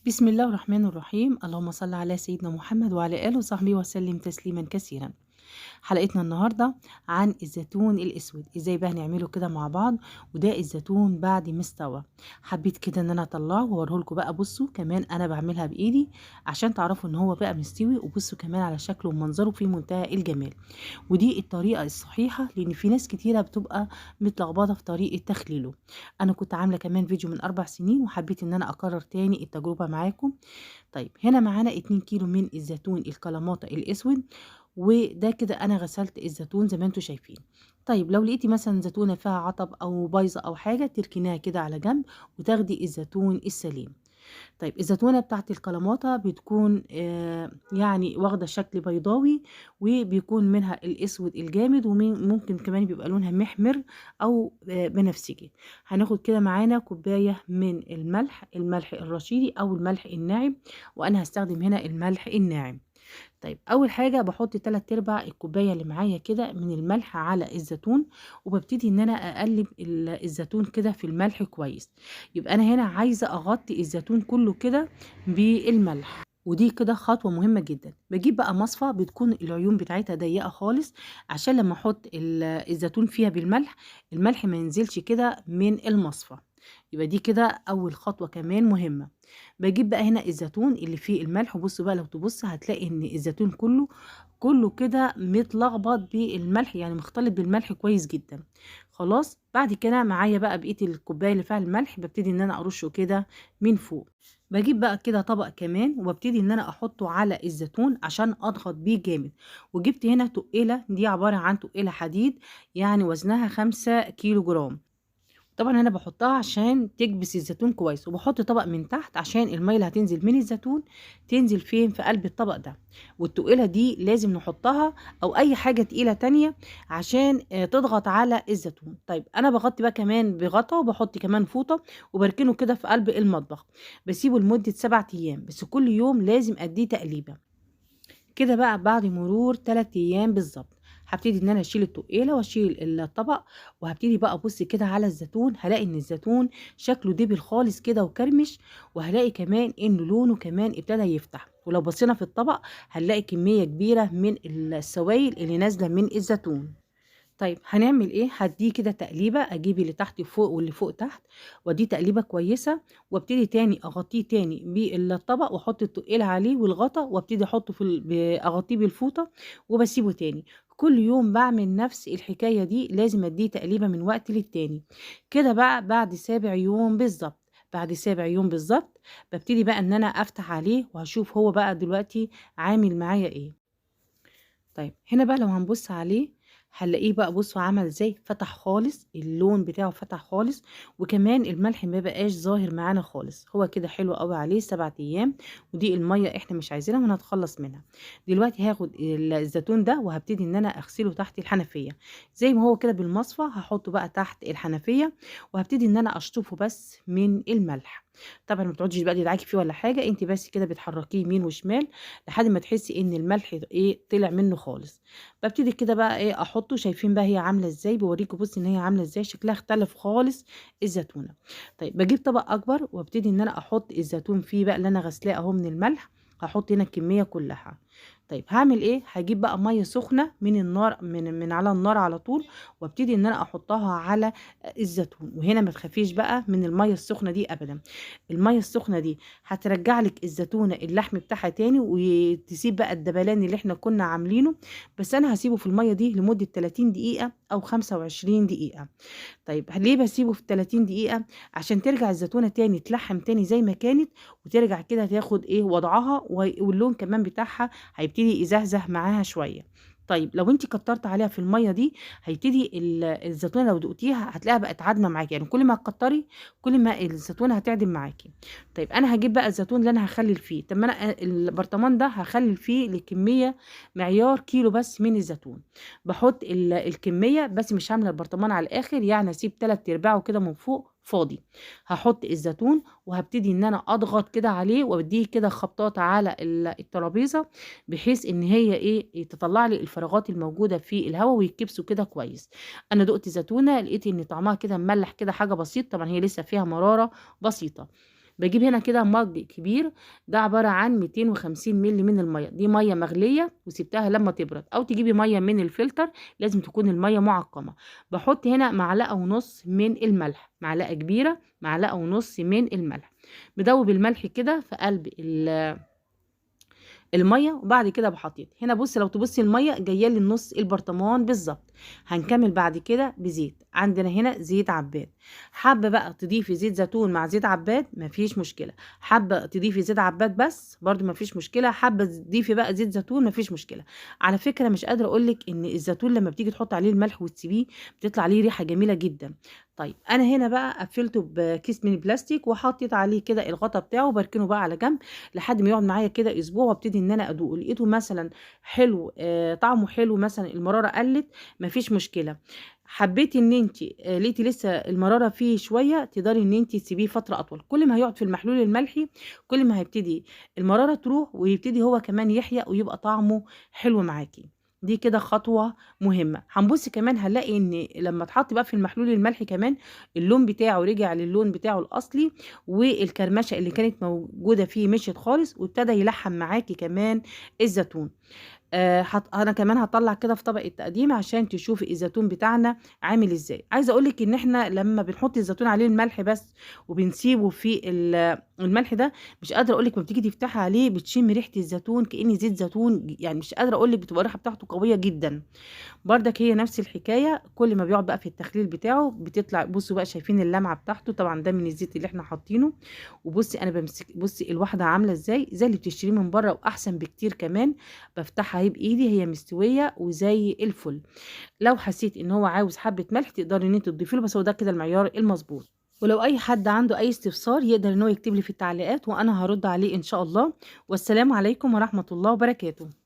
بسم الله الرحمن الرحيم. اللهم صل على سيدنا محمد وعلى آله وصحبه وسلم تسليما كثيرا. حلقتنا النهاردة عن الزيتون الأسود، ازاي بقى نعمله كده مع بعض. وده الزيتون بعد ما استوى، حبيت كده ان انا اطلعه واوريهولكوا بقى. بصوا كمان انا بعملها بايدي عشان تعرفوا ان هو بقى مستوي، وبصوا كمان على شكله ومنظره في منتهى الجمال. ودي الطريقة الصحيحة، لان في ناس كتيرة بتبقى متلخبطة في طريقة تخليله. انا كنت عاملة كمان فيديو من 4 سنين وحبيت ان انا اكرر تاني التجربة معاكم. طيب هنا معانا 2 كيلو من الزيتون الكلاماتا الاسود، وده كده انا غسلت الزيتون زي ما انتم شايفين. طيب لو لقيتي مثلا زيتونه فيها عطب او بايظه او حاجه، تركنيها كده على جنب وتاخدي الزيتون السليم. طيب الزيتونه بتاعت الكلاماتا بتكون يعني واخده شكل بيضاوي، وبيكون منها الاسود الجامد، وممكن كمان بيبقى لونها محمر او بنفسجي. هناخد كده معانا كوبايه من الملح الرشيدي او الملح الناعم، وانا هستخدم هنا الملح الناعم. طيب اول حاجه بحط 3/4 الكوبايه اللي معايا كده من الملح على الزيتون، وببتدي ان انا اقلب الزيتون كده في الملح كويس. يبقى انا هنا عايزه اغطي الزيتون كله كده بالملح، ودي كده خطوه مهمه جدا. بجيب بقى مصفى بتكون العيون بتاعتها ضيقه خالص، عشان لما احط الزيتون فيها بالملح، الملح ما ينزلش كده من المصفى. يبقى دي كده اول خطوه كمان مهمه. باجيب بقى هنا الزيتون اللي فيه الملح، وبصوا بقى لو تبص هتلاقي ان الزيتون كله كده متلخبط بالملح، يعني مختلط بالملح كويس جدا. خلاص بعد كده معايا بقى بقيه الكوبايه اللي فيها الملح، ببتدي ان انا ارشه كده من فوق. بجيب بقى كده طبق كمان وببتدي ان انا احطه على الزيتون عشان اضغط بيه جامد. وجبت هنا تقيله، دي عباره عن تقيله حديد، يعني وزنها 5 كيلو جرام. طبعا انا بحطها عشان تكبس الزيتون كويس، وبحط طبق من تحت عشان الميه اللي هتنزل من الزيتون تنزل فين؟ في قلب الطبق ده. والتقيله دي لازم نحطها، او اي حاجه تقيله تانية، عشان تضغط على الزيتون. طيب انا بغطي بقى كمان بغطا، وبحط كمان فوطه وبركنه كده في قلب المطبخ. بسيبه لمده 7 ايام، بس كل يوم لازم اديه تقليبه. كده بقى بعد مرور 3 ايام بالظبط، هبتدي ان انا اشيل التقيله واشيل الطبق، وهبتدي بقى ابص كده على الزيتون. هلاقي ان الزيتون شكله دبل خالص كده وكرمش، وهلاقي كمان ان لونه كمان ابتدى يفتح. ولو بصينا في الطبق هنلاقي كميه كبيره من السوائل اللي نازله من الزيتون. طيب هنعمل ايه؟ هديه كده تقليبه، اجيب اللي تحت فوق واللي فوق تحت، واديه تقليبه كويسه، وابتدي تاني اغطيه تاني بالطبق، واحط التقيله عليه والغطا، وابتدي احطه اغطيه بالفوطه، وبسيبه تاني. كل يوم بعمل نفس الحكايه دي، لازم اديه تقليبه من وقت للتاني. كده بقى بعد 7 يوم بالظبط، بعد 7 يوم بالظبط ببتدي بقى ان انا افتح عليه وهشوف هو بقى دلوقتي عامل معايا ايه. طيب هنا بقى لو هنبص عليه، هنلاقيه بقى بصوا عمل ازاي، فتح خالص، اللون بتاعه فتح خالص، وكمان الملح ما بقاش ظاهر معانا خالص. هو كده حلو قوي عليه 7 ايام. ودي الميه احنا مش عايزينها ونتخلص منها. دلوقتي هاخد الزيتون ده وهبتدي ان انا اغسله تحت الحنفيه. زي ما هو كده بالمصفى هحطه بقى تحت الحنفيه، وهبتدي ان انا اشطفه بس من الملح. طبعا ما تقعديش بقى تدعكي فيه ولا حاجه، انت بس كده بتحركيه يمين وشمال لحد ما تحسي ان الملح ايه طلع منه خالص. ببتدي كده بقى ايه احطه. شايفين بقى هي عامله ازاي؟ بوريكم بصي ان هي عامله ازاي، شكلها اختلف خالص الزيتونه. طيب بجيب طبق اكبر وابتدي ان انا احط الزيتون فيه بقى اللي انا غسلاه اهو من الملح. هحط هنا الكميه كلها. طيب هعمل ايه؟ هجيب بقى ميه سخنه من النار، من على النار على طول، وابتدي ان انا احطها على الزيتون. وهنا ما تخافيش بقى من الميه السخنه دي ابدا. الميه السخنه دي هترجع لك الزيتونه اللحم بتاعها تاني، وتسيب بقى الدبلان اللي احنا كنا عاملينه. بس انا هسيبه في الميه دي لمده 30 دقيقه او 25 دقيقه. طيب ليه بسيبه في 30 دقيقة؟ عشان ترجع الزيتونة تاني تلحم تاني زي ما كانت، وترجع كده تاخد ايه وضعها، واللون كمان بتاعها هيبتدي يزهزه معاها شوية. طيب لو انت كترت عليها في الميه دي، هيبتدي الزيتونه لو دقتيها هتلاقيها بقت عادمه معاكي. يعني كل ما تكتري كل ما الزيتونه هتعدم معاكي. طيب انا هجيب بقى الزيتون اللي انا هخلل فيه. طب ما انا البرطمان ده هخلل فيه لكميه معيار كيلو بس من الزيتون. بحط الكميه بس، مش هعمل البرطمان على الاخر، يعني اسيب 3/4 كده من فوق فاضي. هحط الزيتون وهبتدي ان انا اضغط كده عليه، واديه كده خبطات على الترابيزه، بحيث ان هي ايه تطلع لي الفراغات الموجوده في الهواء ويتكبسوا كده كويس. انا دقت زيتونه لقيت ان طعمها كده مملح كده حاجه بسيط، طبعا هي لسه فيها مراره بسيطه. باجيب هنا كده مج كبير، ده عبارة عن 250 مللي من المَيّة، دي مَيّة مغلية وسِبتها لمّا تبرد، أو تجيبي مَيّة من الفلتر، لازم تكون المَيّة مُعقّمة. باحط هنا معلقة ونُص من الملح، معلقة كبيرة، معلقة ونُص من الملح. بادوّب الملح كده في قلب المَيّة، وبعد كده باحطّيها هنا. بُصّي، لو تبُصّي المَيّة جاية لي نُص البرطمان بالضبط. هنكمّل بعد كده بزيت، عندنا هنا زيت عباد، حابة بقى تضيفي زيت زيتون مع زيت عباد ما فيش مشكلة، حابة تضيفي زيت عباد بس برضه ما فيش مشكلة، حابة تضيفي بقى زيت زيتون ما فيش مشكلة. على فكرة مش قادرة أقول لِك إن الزيتون لمّا بتيجي تحُطّي عليه الملح وتسيبيه بتطلع ليه ريحة جميلة جدًا. طيب أنا هنا بقى قفّلته بكيس من البلاستيك وحطّيت عليه كده الغطا بتاعه وباركنه بقى على جنب لحد ما يقعد معايا كده أسبوع وابتدي إن أنا أدوقه. لقيته مثلًا حلو، طعمه حلو، مثلًا المرارة قلِّت، ما فيش مشكلة. حبيتِ إن أنتِ لقيتِ لسه المرارة فيه شوية، تقدري إن أنتِ تسيبيه فترة أطول. كل ما هيقعد في المحلول الملحي كل ما هيبتدي المرارة تروح ويبتدي هو كمان يحيا ويبقى طعمه حلو معاكِ. دي كده خطوة مهمة. هنبُص كمان هنلاقي إن لمّا اتحط بقى في المحلول الملحي كمان اللون بتاعه رجع للون بتاعه الأصلي، والكرمشة اللي كانت موجودة فيه مشيت خالص، وابتدى يلحّم معاكِ كمان الزيتون. أنا كمان هاطلّع كده في طبق التقديم عشان تشوفي الزيتون بتاعنا عامل إزاي. عايزة أقول لِك إن إحنا لمّا بنحط الزيتون عليه الملح بس وبنسيبه في الملح ده، مش قادرة أقول لِك أمّا بتيجي تفتحي عليه بتشمي ريحة الزيتون كإن زيت زيتون، يعني مش قادرة أقول لِك بتبقى الريحة بتاعته قوية جدًا. برضك هي نفس الحكاية، كل ما بيقعد بقى في التخليل بتاعه بتطلع. بُصّوا بقى شايفين اللمعة بتاعته، طبعًا ده من الزيت اللي إحنا حاطينه. وبُصّي أنا بُصّي الواحدة عاملة إزاي، زي اللي بتشتريه من برّه وأحسن بكتير كمان. بافتحها أهي بإيدي هي مستوية وزي الفل. لو حسيتِ إن هو عاوز حبة ملح تقدري إن أنتِ تضيفي له، بس هو ده كده المعيار المضبوط. ولو أي حد عنده أي استفسار يقدر إن هو يكتب لي في التعليقات وأنا هارُد عليه إن شاء الله. والسلام عليكم ورحمة الله وبركاته.